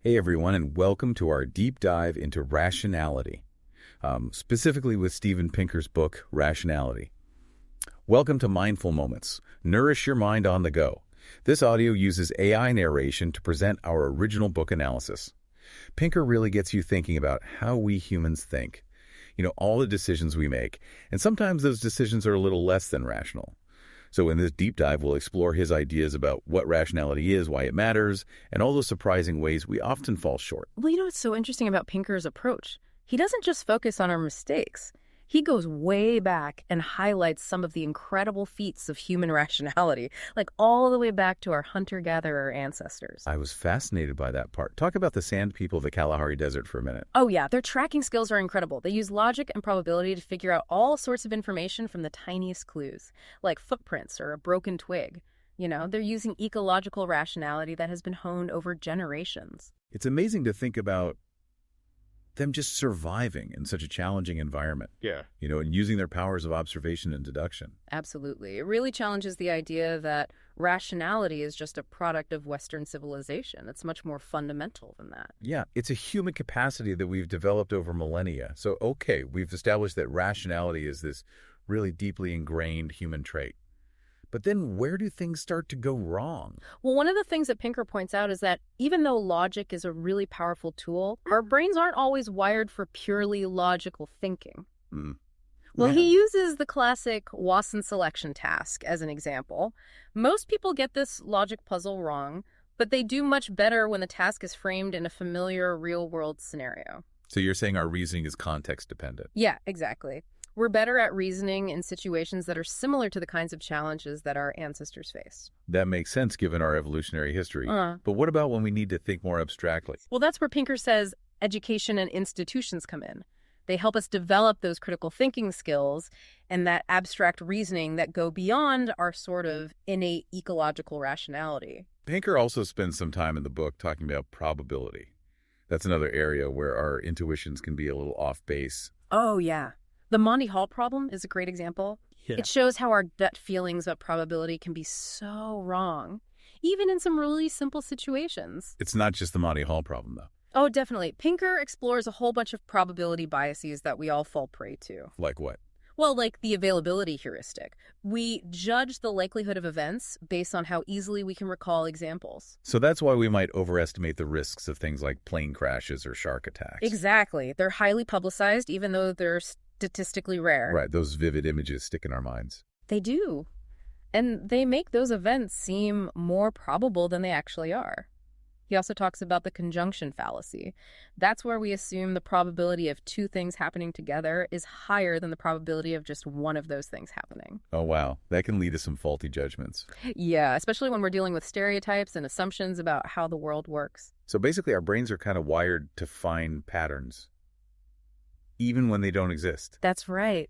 Hey everyone, and welcome to our deep dive into rationality, specifically with Steven Pinker's book, Rationality. Welcome to Mindful Moments. Nourish your mind on the go. This audio uses AI narration to present our original book analysis. Pinker really gets you thinking about how we humans think. All the decisions we make, and sometimes those decisions are a little less than rational. So in this deep dive, we'll explore his ideas about what rationality is, why it matters, and all those surprising ways we often fall short. Well, what's so interesting about Pinker's approach? He doesn't just focus on our mistakes. He goes way back and highlights some of the incredible feats of human rationality, like all the way back to our hunter-gatherer ancestors. I was fascinated by that part. Talk about the sand people of the Kalahari Desert for a minute. Oh yeah, their tracking skills are incredible. They use logic and probability to figure out all sorts of information from the tiniest clues, like footprints or a broken twig. They're using ecological rationality that has been honed over generations. It's amazing to think about them just surviving in such a challenging environment. Yeah. And using their powers of observation and deduction. Absolutely. It really challenges the idea that rationality is just a product of Western civilization. It's much more fundamental than that. Yeah, it's a human capacity that we've developed over millennia. So, okay, we've established that rationality is this really deeply ingrained human trait. But then where do things start to go wrong? Well, one of the things that Pinker points out is that even though logic is a really powerful tool, our brains aren't always wired for purely logical thinking. Well, he uses the classic Wasson selection task as an example. Most people get this logic puzzle wrong, but they do much better when the task is framed in a familiar real-world scenario. So you're saying our reasoning is context-dependent? Yeah, exactly. We're better at reasoning in situations that are similar to the kinds of challenges that our ancestors faced. That makes sense given our evolutionary history. But what about when we need to think more abstractly? Well, that's where Pinker says education and institutions come in. They help us develop those critical thinking skills and that abstract reasoning that go beyond our sort of innate ecological rationality. Pinker also spends some time in the book talking about probability. That's another area where our intuitions can be a little off base. Oh, yeah. The Monty Hall problem is a great example. Yeah. It shows how our gut feelings about probability can be so wrong, even in some really simple situations. It's not just the Monty Hall problem, though. Oh, definitely. Pinker explores a whole bunch of probability biases that we all fall prey to. Like what? Well, like the availability heuristic. We judge the likelihood of events based on how easily we can recall examples. So that's why we might overestimate the risks of things like plane crashes or shark attacks. Exactly. They're highly publicized, even though they're statistically rare. Right, those vivid images stick in our minds. They do. And they make those events seem more probable than they actually are. He also talks about the conjunction fallacy. That's where we assume the probability of two things happening together is higher than the probability of just one of those things happening. Oh, wow. That can lead to some faulty judgments. Yeah, especially when we're dealing with stereotypes and assumptions about how the world works. So basically, our brains are kind of wired to find patterns, even when they don't exist. That's right.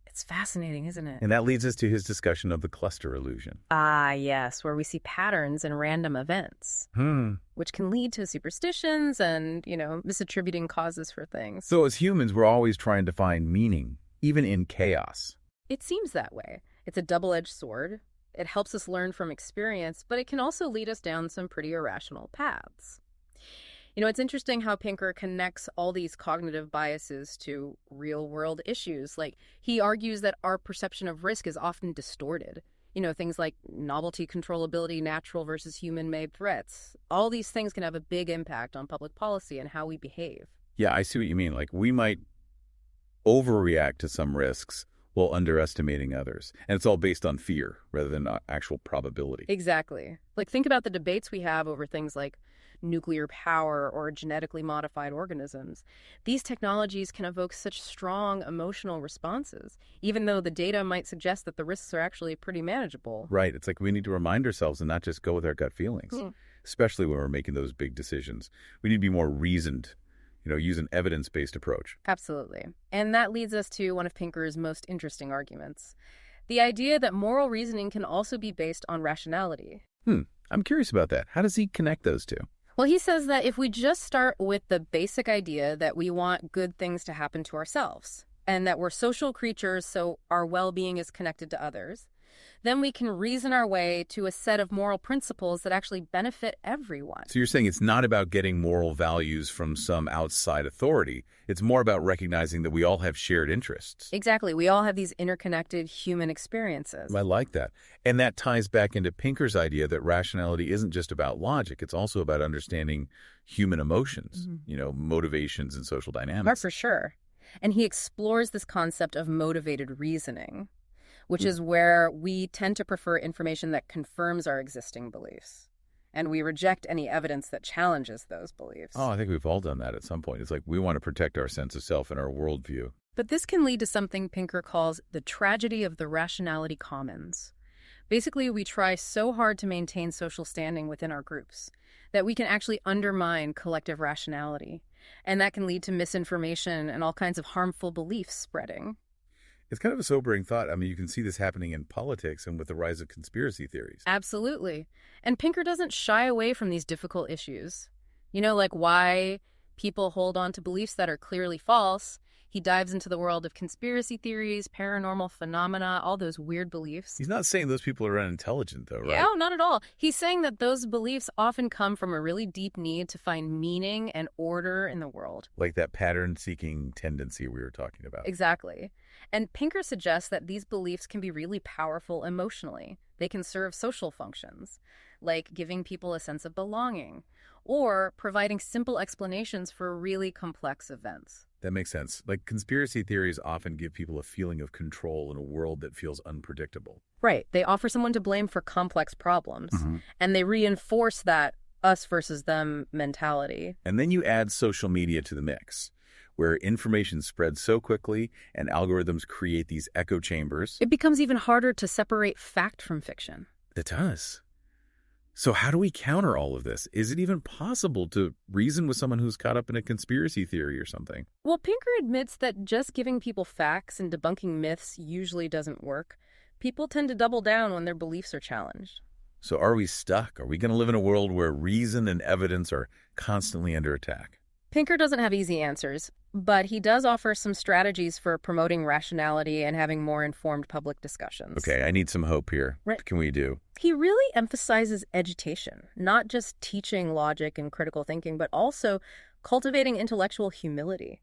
It's fascinating, isn't it? And that leads us to his discussion of the cluster illusion. Ah, yes, where we see patterns in random events, which can lead to superstitions and, misattributing causes for things. So as humans, we're always trying to find meaning, even in chaos. It seems that way. It's a double-edged sword. It helps us learn from experience, but it can also lead us down some pretty irrational paths. It's interesting how Pinker connects all these cognitive biases to real-world issues. Like, he argues that our perception of risk is often distorted. Things like novelty controllability, natural versus human-made threats. All these things can have a big impact on public policy and how we behave. Yeah, I see what you mean. Like, we might overreact to some risks while underestimating others. And it's all based on fear rather than actual probability. Exactly. Like, think about the debates we have over things like nuclear power or genetically modified organisms. These technologies can evoke such strong emotional responses, even though the data might suggest that the risks are actually pretty manageable. Right. It's like we need to remind ourselves and not just go with our gut feelings, especially when we're making those big decisions. We need to be more reasoned, use an evidence-based approach. Absolutely. And that leads us to one of Pinker's most interesting arguments. The idea that moral reasoning can also be based on rationality. I'm curious about that. How does he connect those two? Well, he says that if we just start with the basic idea that we want good things to happen to ourselves and that we're social creatures, so our well-being is connected to others, then we can reason our way to a set of moral principles that actually benefit everyone. So you're saying it's not about getting moral values from some outside authority. It's more about recognizing that we all have shared interests. Exactly. We all have these interconnected human experiences. I like that. And that ties back into Pinker's idea that rationality isn't just about logic. It's also about understanding human emotions, motivations and social dynamics. For sure. And he explores this concept of motivated reasoning, which is where we tend to prefer information that confirms our existing beliefs. And we reject any evidence that challenges those beliefs. Oh, I think we've all done that at some point. It's like we want to protect our sense of self and our worldview. But this can lead to something Pinker calls the tragedy of the rationality commons. Basically, we try so hard to maintain social standing within our groups that we can actually undermine collective rationality. And that can lead to misinformation and all kinds of harmful beliefs spreading. It's kind of a sobering thought. I mean, you can see this happening in politics and with the rise of conspiracy theories. Absolutely. And Pinker doesn't shy away from these difficult issues. Like why people hold on to beliefs that are clearly false. He dives into the world of conspiracy theories, paranormal phenomena, all those weird beliefs. He's not saying those people are unintelligent, though, right? Yeah, no, not at all. He's saying that those beliefs often come from a really deep need to find meaning and order in the world. Like that pattern-seeking tendency we were talking about. Exactly. And Pinker suggests that these beliefs can be really powerful emotionally. They can serve social functions, like giving people a sense of belonging, or providing simple explanations for really complex events. That makes sense. Like conspiracy theories often give people a feeling of control in a world that feels unpredictable. Right. They offer someone to blame for complex problems, and they reinforce that us versus them mentality. And then you add social media to the mix, where information spreads so quickly and algorithms create these echo chambers. It becomes even harder to separate fact from fiction. It does. So how do we counter all of this? Is it even possible to reason with someone who's caught up in a conspiracy theory or something? Well, Pinker admits that just giving people facts and debunking myths usually doesn't work. People tend to double down when their beliefs are challenged. So are we stuck? Are we going to live in a world where reason and evidence are constantly under attack? Pinker doesn't have easy answers, but he does offer some strategies for promoting rationality and having more informed public discussions. Okay, I need some hope here. Right. What can we do? He really emphasizes education, not just teaching logic and critical thinking, but also cultivating intellectual humility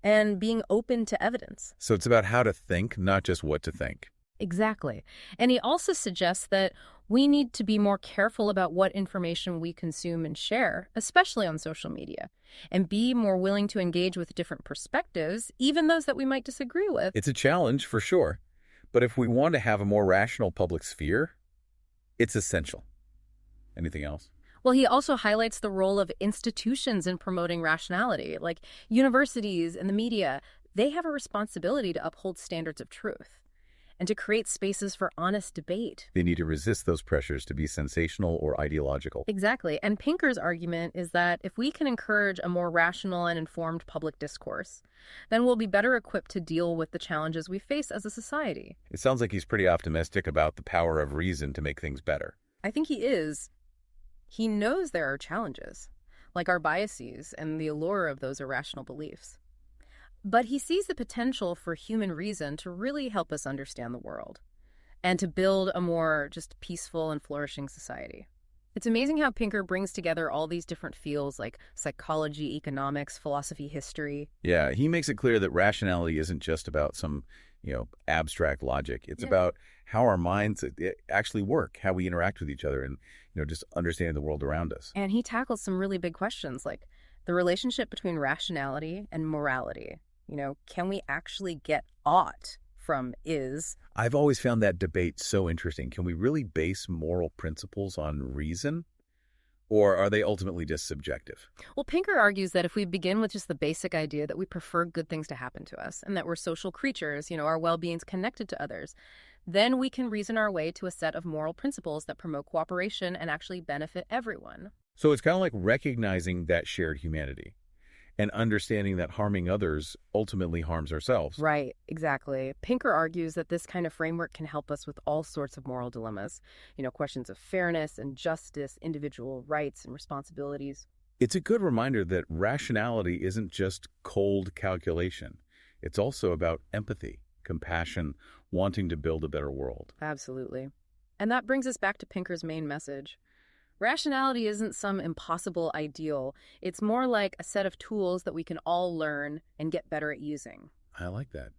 and being open to evidence. So it's about how to think, not just what to think. Exactly. And he also suggests that we need to be more careful about what information we consume and share, especially on social media, and be more willing to engage with different perspectives, even those that we might disagree with. It's a challenge, for sure. But if we want to have a more rational public sphere, it's essential. Anything else? Well, he also highlights the role of institutions in promoting rationality, like universities and the media. They have a responsibility to uphold standards of truth and to create spaces for honest debate. They need to resist those pressures to be sensational or ideological. Exactly. And Pinker's argument is that if we can encourage a more rational and informed public discourse, then we'll be better equipped to deal with the challenges we face as a society. It sounds like he's pretty optimistic about the power of reason to make things better. I think he is. He knows there are challenges, like our biases and the allure of those irrational beliefs. But he sees the potential for human reason to really help us understand the world and to build a more just peaceful and flourishing society. It's amazing how Pinker brings together all these different fields like psychology, economics, philosophy, history. Yeah, he makes it clear that rationality isn't just about some, abstract logic. It's about how our minds actually work, how we interact with each other, and, just understanding the world around us. And he tackles some really big questions like the relationship between rationality and morality. Can we actually get ought from is? I've always found that debate so interesting. Can we really base moral principles on reason? Or are they ultimately just subjective? Well, Pinker argues that if we begin with just the basic idea that we prefer good things to happen to us and that we're social creatures, our well-being's connected to others, then we can reason our way to a set of moral principles that promote cooperation and actually benefit everyone. So it's kind of like recognizing that shared humanity and understanding that harming others ultimately harms ourselves. Right, exactly. Pinker argues that this kind of framework can help us with all sorts of moral dilemmas, questions of fairness and justice, individual rights and responsibilities. It's a good reminder that rationality isn't just cold calculation. It's also about empathy, compassion, wanting to build a better world. Absolutely. And that brings us back to Pinker's main message. Rationality isn't some impossible ideal. It's more like a set of tools that we can all learn and get better at using. I like that.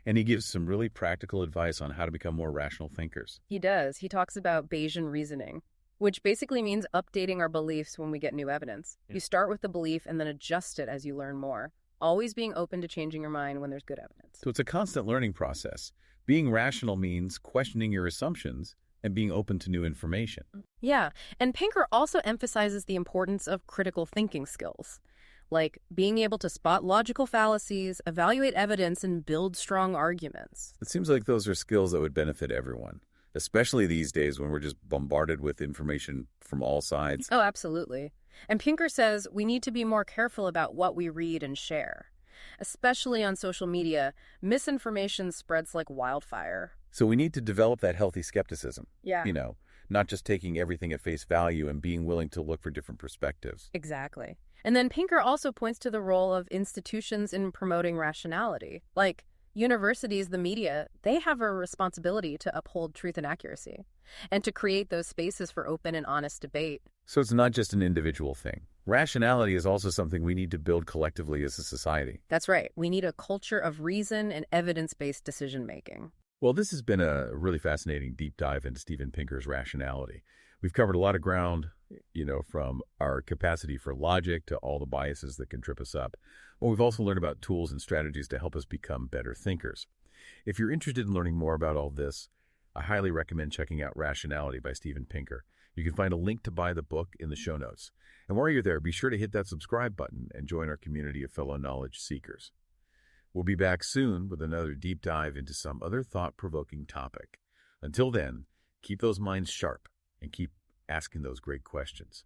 And he gives some really practical advice on how to become more rational thinkers. He does. He talks about Bayesian reasoning, which basically means updating our beliefs when we get new evidence. You start with the belief and then adjust it as you learn more, always being open to changing your mind when there's good evidence. So it's a constant learning process. Being rational means questioning your assumptions and being open to new information. Yeah, and Pinker also emphasizes the importance of critical thinking skills, like being able to spot logical fallacies, evaluate evidence, and build strong arguments. It seems like those are skills that would benefit everyone, especially these days when we're just bombarded with information from all sides. Oh, absolutely. And Pinker says we need to be more careful about what we read and share. Especially on social media, misinformation spreads like wildfire. So we need to develop that healthy skepticism. Yeah. Not just taking everything at face value and being willing to look for different perspectives. Exactly. And then Pinker also points to the role of institutions in promoting rationality. Like universities, the media, they have a responsibility to uphold truth and accuracy and to create those spaces for open and honest debate. So it's not just an individual thing. Rationality is also something we need to build collectively as a society. That's right. We need a culture of reason and evidence-based decision-making. Well, this has been a really fascinating deep dive into Steven Pinker's rationality. We've covered a lot of ground, from our capacity for logic to all the biases that can trip us up. Well, we've also learned about tools and strategies to help us become better thinkers. If you're interested in learning more about all this, I highly recommend checking out Rationality by Steven Pinker. You can find a link to buy the book in the show notes. And while you're there, be sure to hit that subscribe button and join our community of fellow knowledge seekers. We'll be back soon with another deep dive into some other thought-provoking topic. Until then, keep those minds sharp and keep asking those great questions.